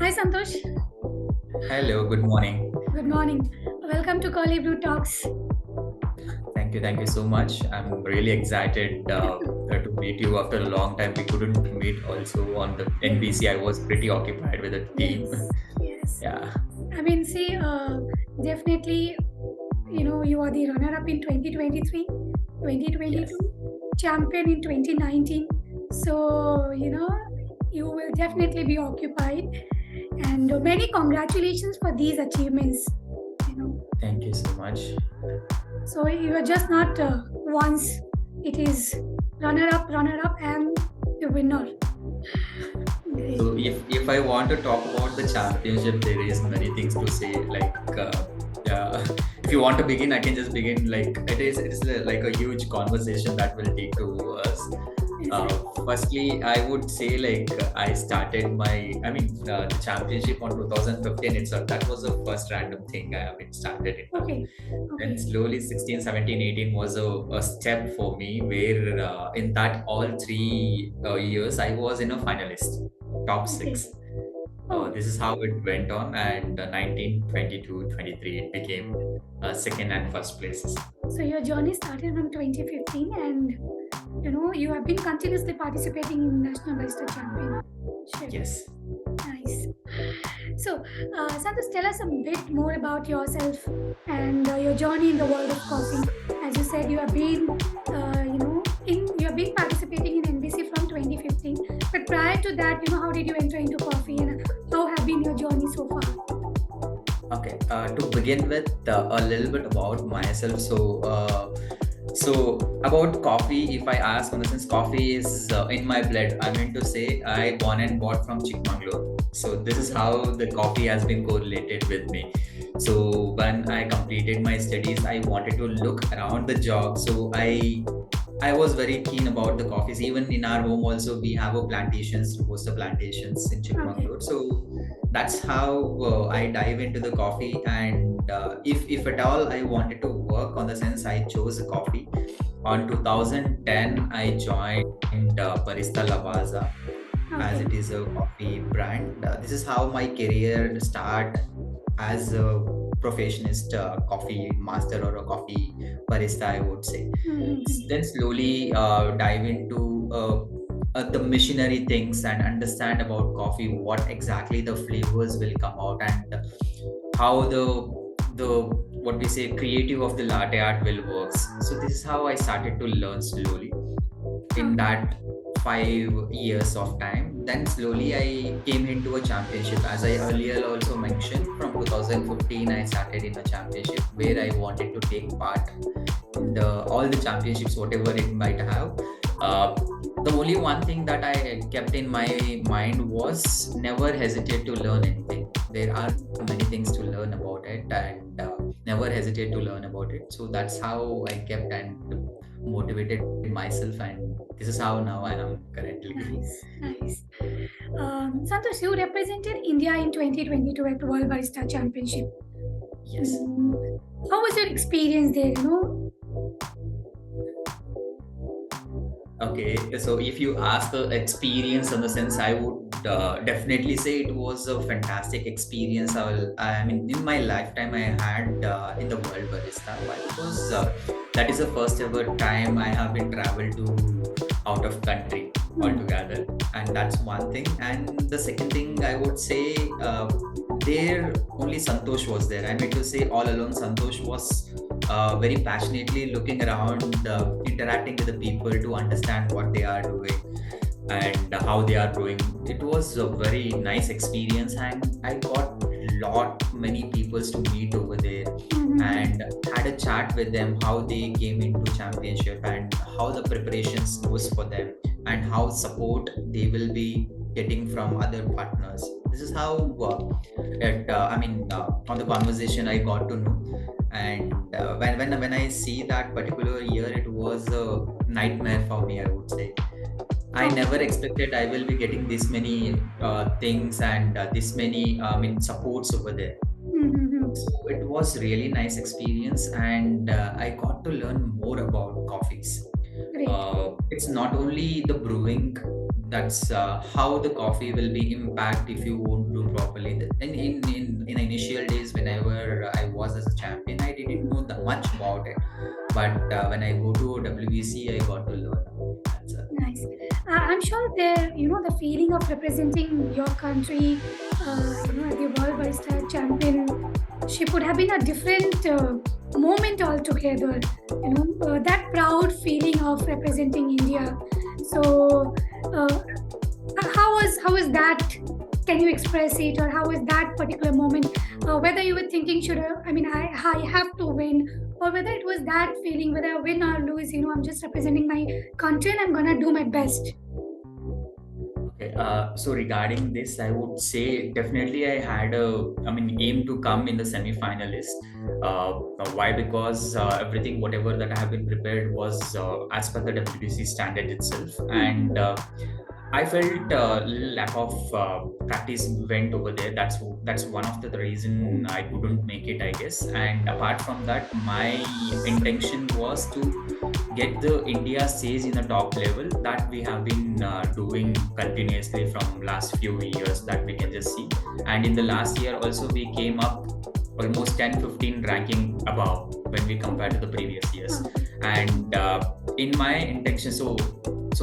Hi Santosh. Hello, good morning. Good morning. Welcome to Curly Brew Talks. Thank you so much. I'm really excited to meet you after a long time. We couldn't meet also on the Yes, NBC. I was pretty occupied with the team. yes, yes. Yeah. I mean, see, definitely, you are the runner-up in 2023, Yes. 2022, champion in 2019. So, you will definitely be occupied. And many congratulations for these achievements. You know, Thank you so much. so you are just not once. It is runner-up, and the winner. Great. So if I want to talk about the championship, there is many things to say. Yeah, if you want to begin, I can just begin. Like it is like a huge conversation that will take to us. Uh, Exactly. Firstly, I would say I started the championship on 2015 itself. That was the first random thing I have been started in now. Okay. Then Okay. slowly 16, 17, 18 was a step for me where in that all 3 years I was in a finalist, top Okay. six. Oh, This is how it went on, and 19, 22, 23 it became second and first places. so your journey started from 2015, and you have been continuously participating in National Barista Championship. Yes. Nice. So, Santos, tell us a bit more about yourself and your journey in the world of coffee. As you said, you have been, you have been participating in NBC from 2015. But prior to that, how did you enter into coffee, and how have been your journey so far? Okay, to begin with, a little bit about myself. So about coffee, if I ask, in the sense, coffee is in my blood. I mean to say, I born and bought from Chikmagalur. So this is Okay. how the coffee has been correlated with me. So when I completed my studies, I wanted to look around the job. So I was very keen about the coffees. Even in our home, also we have a plantations, robusta plantations in Okay. Chikmagalur. So that's how I dive into the coffee. And if at all I wanted to work on the sense, I chose a coffee. On 2010, I joined Barista Lavazza as Okay. it is a coffee brand. This is how my career start as a professionist coffee master or a coffee barista, I would say. Mm-hmm. Then slowly dive into the machinery things and understand about coffee, what exactly the flavors will come out, and how the what we say creative of the latte art will works. So this is how I started to learn slowly in Okay. that 5 years of time. Then slowly I came into a championship. As I earlier also mentioned, from 2015 I started in a championship where I wanted to take part in all the championships, whatever it might have. Uh, the only one thing that I kept in my mind was never hesitate to learn anything. There are many things to learn about it, and never hesitate to learn about it. So that's how I kept and motivated myself, and this is how now I am currently. Nice, nice. Santosh, you represented India in 2022 at World Barista Championship. Yes. Mm, how was your experience there? Okay, so if you ask the experience in the sense, I would definitely say it was a fantastic experience. I mean, in my lifetime, I had in the world barista. Why? Because that is the first ever time I have been traveled to out of country Hmm. altogether, and that's one thing. And the second thing I would say, there only Santosh was there. I mean to say, all along Santosh was very passionately looking around, interacting with the people to understand what they are doing and how they are doing. It was a very nice experience, and I got lot many peoples to meet over there Mm-hmm. and had a chat with them how they came into championship and how the preparations was for them and how support they will be getting from other partners. This is how on the conversation I got to know. And when I see that particular year, it was a nightmare for me, I would say. I Okay. never expected I will be getting this many things and this many supports over there. Mm-hmm. So it was really nice experience, and I got to learn more about coffees. Great. It's not only the brewing, that's how the coffee will be impact if you won't brew only. In initial days, whenever I was as a champion, I didn't know that much about it. But when I go to WBC, I got to learn about it. That's Nice. I'm sure the feeling of representing your country, at the World Barista Championship would have been a different moment altogether. That proud feeling of representing India. So, how was that? Can you express it, or how was that particular moment? Whether you were thinking, I have to win, or whether it was that feeling, whether I win or lose, I'm just representing my country and I'm gonna do my best. okay. So regarding this, I would say definitely I had aim to come in the semi-finalist. Why? Because everything, whatever that I have been prepared was as per the WBC standard itself, Mhm. and I felt little lack of practice went over there. That's one of the reason I couldn't make it, I guess. And apart from that, my intention was to get the India stage in the top level that we have been doing continuously from last few years that we can just see. And in the last year also we came up almost 10-15 ranking above when we compare to the previous years. Okay. And in my intention, so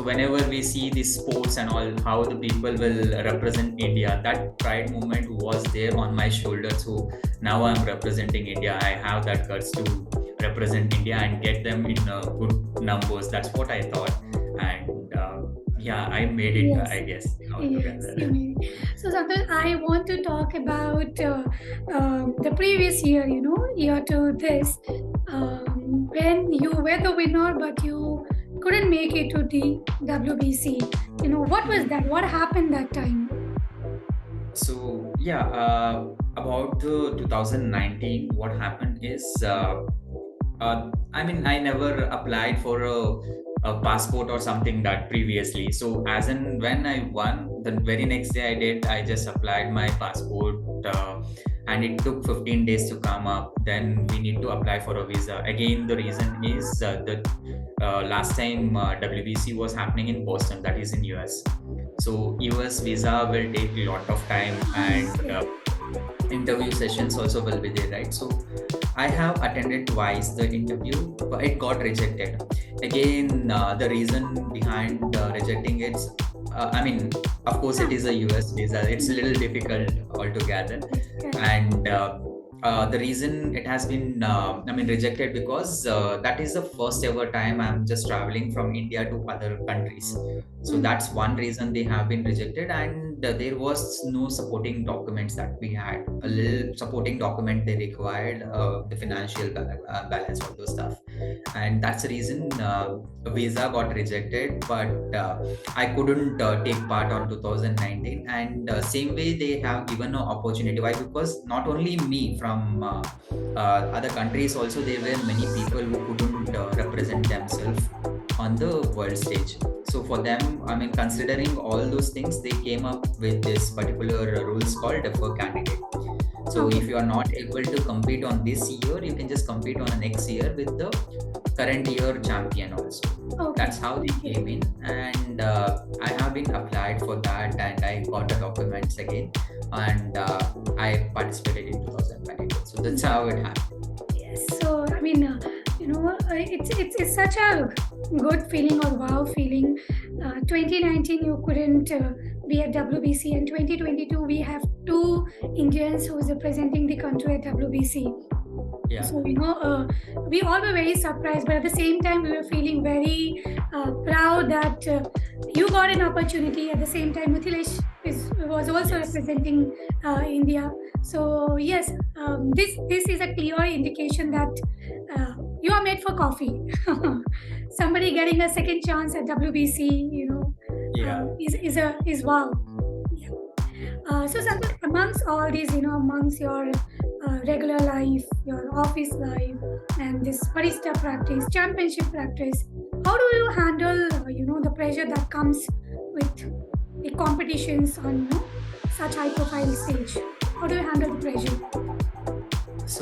whenever we see these sports and all, how the people will represent India, that pride moment was there on my shoulder. So now I'm representing India. I have that guts to represent India and get them in good numbers. That's what I thought. And yeah, I made it, Yes. I guess, Yes, altogether. you mean. So, Santosh, I want to talk about the previous year, year to this, when you were the winner, but you couldn't make it to the WBC. What was that? What happened that time? So yeah, about the 2019, what happened is, I never applied for a passport or something that previously. So as and when I won, the very next day I did, I just applied my passport, and it took 15 days to come up. Then we need to apply for a visa. Again, the reason is that last time WBC was happening in Boston, that is in US. So US visa will take a lot of time, Yes, and yes. interview sessions also will be there, right? So I have attended twice the interview, but it got rejected. Again, the reason behind rejecting it, of course, Ah, it is a US visa. It's a little difficult altogether, yes, correct. and the reason it has been, rejected because that is the first ever time I'm just traveling from India to other countries. So Mm. that's one reason they have been rejected, and there was no supporting documents that we had. A little supporting document they required, the financial balance, all those stuff, and that's the reason visa got rejected. But I couldn't take part on 2019, and same way they have given an opportunity. Why? Because not only me, from other countries also, there were many people who couldn't represent themselves on the world stage. So for them, considering all those things, they came up with this particular rules called defer candidate. So Okay. if you are not able to compete on this year, you can just compete on the next year with the current year champion also. Okay. That's how they Okay. came in, and I have been applied for that, and I got the documents again, and I participated in 2022. So that's how it happened. Yes. So, it's such a good feeling or wow feeling. 2019 you couldn't be at WBC, and 2022 we have two Indians who's representing the country at WBC. Yeah. So, we all were very surprised, but at the same time, we were feeling very proud that you got an opportunity. At the same time, was also Yes. representing India. So, yes, this is a clear indication that you are made for coffee. Somebody getting a second chance at WBC, Yeah. is wow. Yeah. So, That's Santosh, what. amongst all these, amongst your regular life, your office life, and this barista practice, championship practice, how do you handle, the pressure that comes with the competitions on, such high-profile stage? How do you handle the pressure? So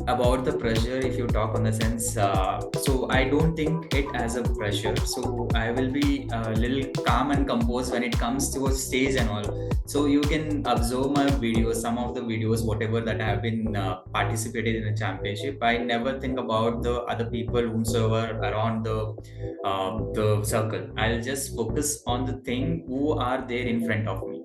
About the pressure, if you talk on the sense, so I don't think it as a pressure, so I will be a little calm and composed when it comes to a stage and all. So you can observe my videos, some of the videos whatever that I have been participated in a championship. I never think about the other people whomsoever around the circle. I'll just focus on the thing who are there in front of me.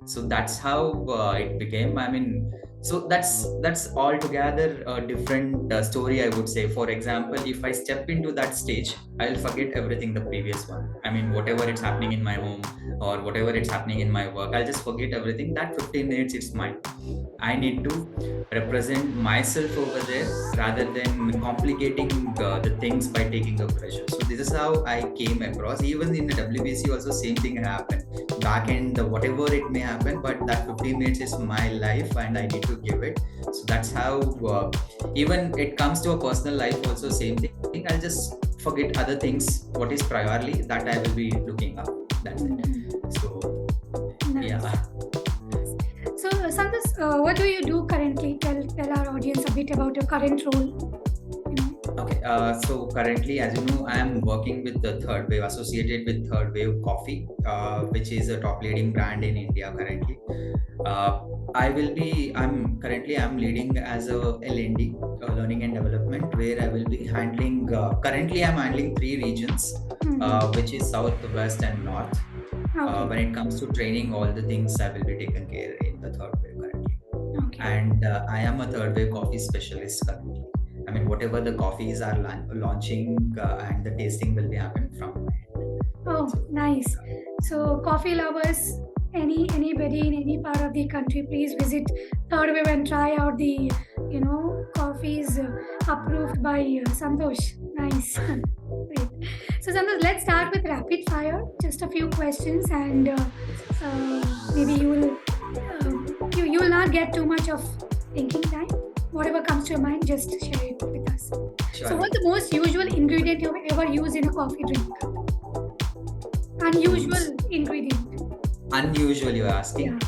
So that's how it became. I mean, so that's altogether a different story, I would say. For example, if I step into that stage, I'll forget everything the previous one. I mean, whatever it's happening in my home or whatever it's happening in my work, I'll just forget everything. That 15 minutes, it's mine. I need to represent myself over there rather than complicating the things by taking a pressure. So this is how I came across. Even in the WBC also same thing happened. Back end, whatever it may happen, but that 15 minutes is my life and I need to give it. So that's how even it comes to a personal life also same thing. I'll just forget other things. What is priority that I will be looking up. That's it. So Nice. yeah. So, Santosh, what do you do currently? Tell our audience a bit about your current role. You know. Okay, so currently, as you know, I am working with the Third Wave, associated with Third Wave Coffee, which is a top leading brand in India currently. I'm leading as a L&D, learning and development, where I will be handling, currently I'm handling three regions, which is South, West and North. Okay. When it comes to training, all the things I will be taken care in the Third Wave currently. Okay. And I am a Third Wave coffee specialist currently. I mean, whatever the coffees are launching and the tasting will be happening from my end. Oh, nice. So, coffee lovers, anybody in any part of the country, please visit Third Wave and try out the coffees approved by Santosh. Nice. Great. So, Santosh, let's start with rapid fire. Just a few questions, and maybe you will not get too much of thinking time. Whatever comes to your mind, just share it with us. Sure. So, what's the most usual ingredient you've ever used in a coffee drink? Unusual ingredient. Unusual, you're asking? Yeah.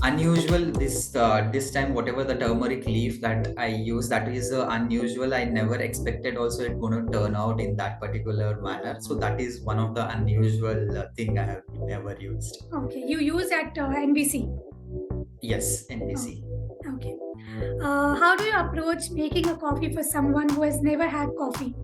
Unusual, this time whatever the turmeric leaf that I use, that is unusual. I never expected also it going to turn out in that particular manner. So that is one of the unusual thing I have ever used. Okay. You use at NBC. Yes, NBC. Okay. How do you approach making a coffee for someone who has never had coffee?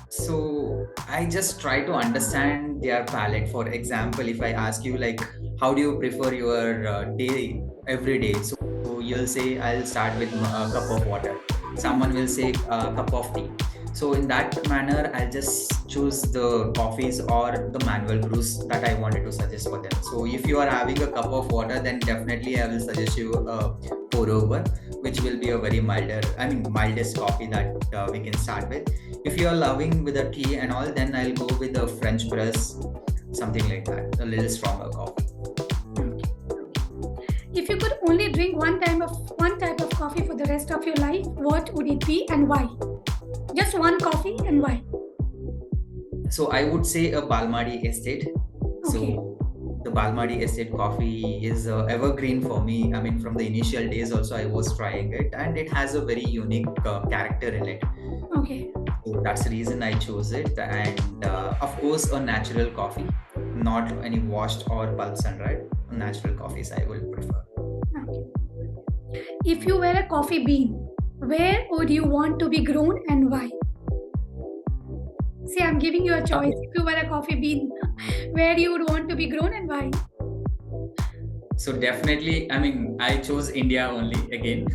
So I just try to understand their palate. For example, if I ask you like, how do you prefer your day every day? So you'll say, I'll start with a cup of water. Someone will say a cup of tea. So in that manner, I'll just choose the coffees or the manual brews that I wanted to suggest for them. So if you are having a cup of water, then definitely I will suggest you a pour over, which will be a very mildest coffee that we can start with. If you are loving with a tea and all, then I'll go with a French press, something like that, a little stronger coffee. If you could only drink one type of coffee for the rest of your life, what would it be and why? Just one coffee and why? So I would say a Balmadi Estate. Okay. So the Balmadi Estate coffee is evergreen for me. I mean, from the initial days also I was trying it, and it has a very unique character in it. Okay. So that's the reason I chose it. And of course, a natural coffee, not any washed or pulp sun-dried. Natural coffees I will prefer. Okay. If you were a coffee bean, where would you want to be grown and why? See, I'm giving you a choice. Okay. If you were a coffee bean, where you would want to be grown and why? So definitely, I mean, I chose India only again.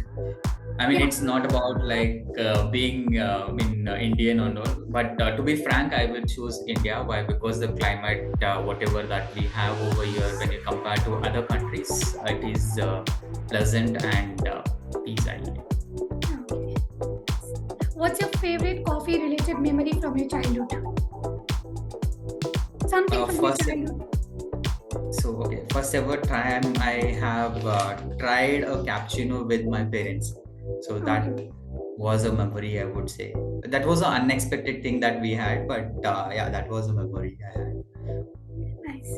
I mean, Yeah. it's not about like being Indian or not, but to be frank, I will choose India. Why? Because the climate, whatever that we have over here, when you compare to other countries, it is pleasant and peace island. Okay. What's your favorite coffee related memory from your childhood? Something from your First, childhood. so okay, first ever time I have tried a cappuccino with my parents. So that Okay. was a memory, I would say. That was an unexpected thing that we had, but yeah, that was a memory I had. Nice.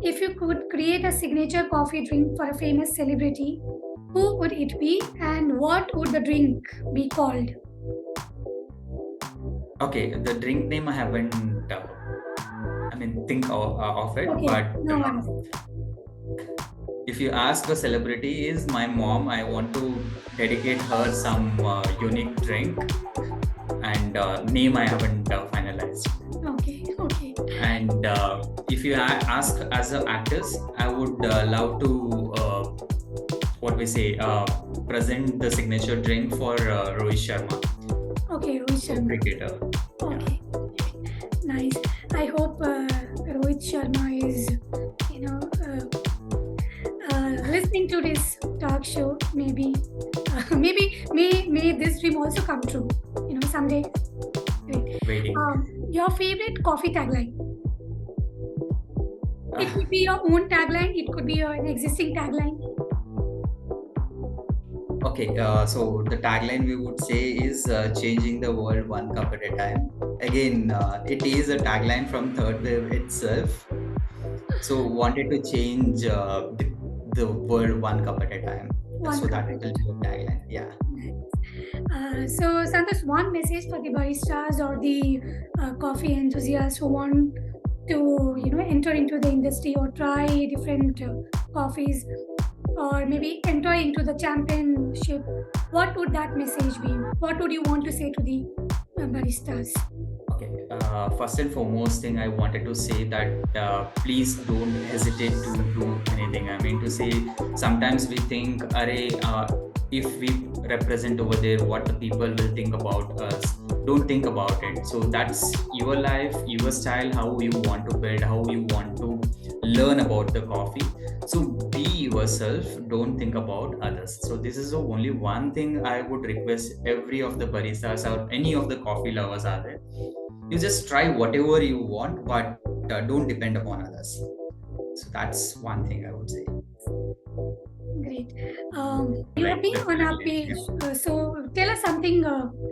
If you could create a signature coffee drink for a famous celebrity, Who would it be, and what would the drink be called? Okay, the drink name I haven't, think of it, Okay, but no worries. if you ask a celebrity, is my mom. I want to dedicate her some unique drink, and name I haven't finalized. Okay, okay. And if you ask as an actress, I would love to what we say present the signature drink for Rohit Sharma, Okay, Rohit so Sharma. cricketer. Yeah. Okay, nice. I hope Rohit Sharma is, you know, listening to this talk show. Maybe, may this dream also come true. Someday. Great. Waiting. Your favorite coffee tagline? It Uh, could be your own tagline. It could be an existing tagline. okay, so the tagline we would say is changing the world one cup at a time. Again, it is a tagline from Third Wave itself. So wanted to change the world one cup at a time. One So cup that at will a be time. the tagline. Yeah. So, Santosh, one message for the baristas or the coffee enthusiasts who want to, enter into the industry or try different coffees, or maybe enter into the championship. What would that message be? What would you want to say to the baristas? Okay. First and foremost thing I wanted to say that please don't hesitate to do anything. I mean to say, sometimes we think, if we represent over there, what the people will think about us. Don't think about it. So that's your life, your style, how you want to build, how you want to learn about the coffee. So be yourself, don't think about others. So this is the only one thing I would request every of the baristas or any of the coffee lovers are there. You just try whatever you want, but don't depend upon others. So that's one thing I would say. Great. You have Like been the on our tagline. page, Yeah. so tell us something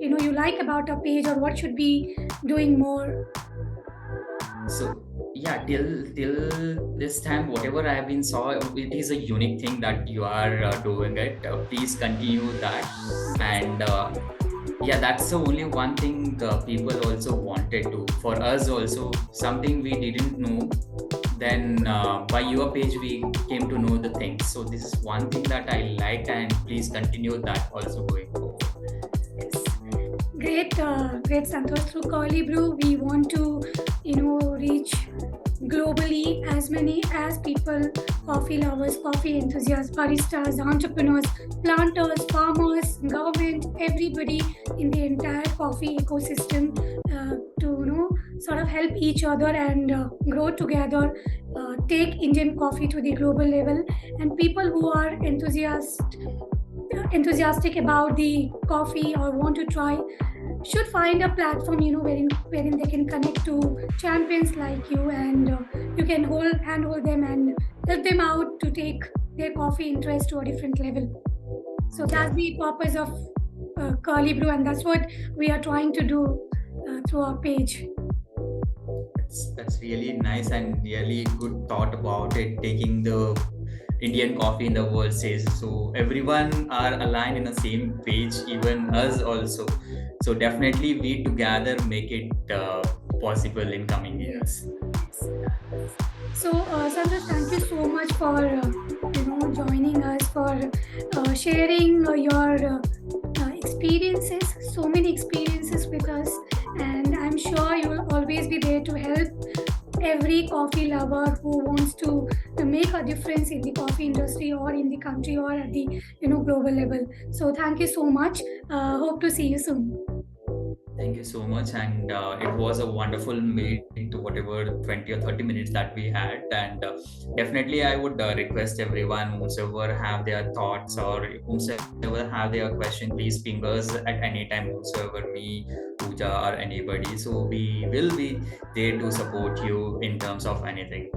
you like about our page, or what should be doing more. So yeah, till this time, whatever I have been saw, it is a unique thing that you are doing it. Please continue that, and yeah, that's the only one thing people also wanted to. For us also, something we didn't know. Then by your page, we came to know the things. So this is one thing that I liked, and please continue that also going forward. Yes. Great, Santosh. Through Curly Brew, we want to, reach globally as many as people, coffee lovers, coffee enthusiasts, baristas, entrepreneurs, planters, farmers, government, everybody in the entire coffee ecosystem to, sort of help each other and grow together, take Indian coffee to the global level, and people who are enthusiastic about the coffee or want to try should find a platform, wherein they can connect to champions like you, and you can handhold them and help them out to take their coffee interest to a different level. So Yeah. that's the purpose of Curly Brew, and that's what we are trying to do through our page. That's really nice and really good thought about it, taking the Indian coffee in the world stage. So everyone are aligned in the same page, even us also. So definitely we together make it possible in coming years. So, Sandra, thank you so much for joining us, for sharing your experiences, so many experiences with us, and I'm sure you will always be there to help every coffee lover who wants to make a difference in the coffee industry or in the country or at the global level. So, thank you so much. Hope to see you soon. Thank you so much, and it was a wonderful meeting to whatever 20 or 30 minutes that we had. And definitely, I would request everyone, whosoever have their thoughts or whosoever have their question, please ping us at any time, whosoever me, Pooja, or anybody. So we will be there to support you in terms of anything.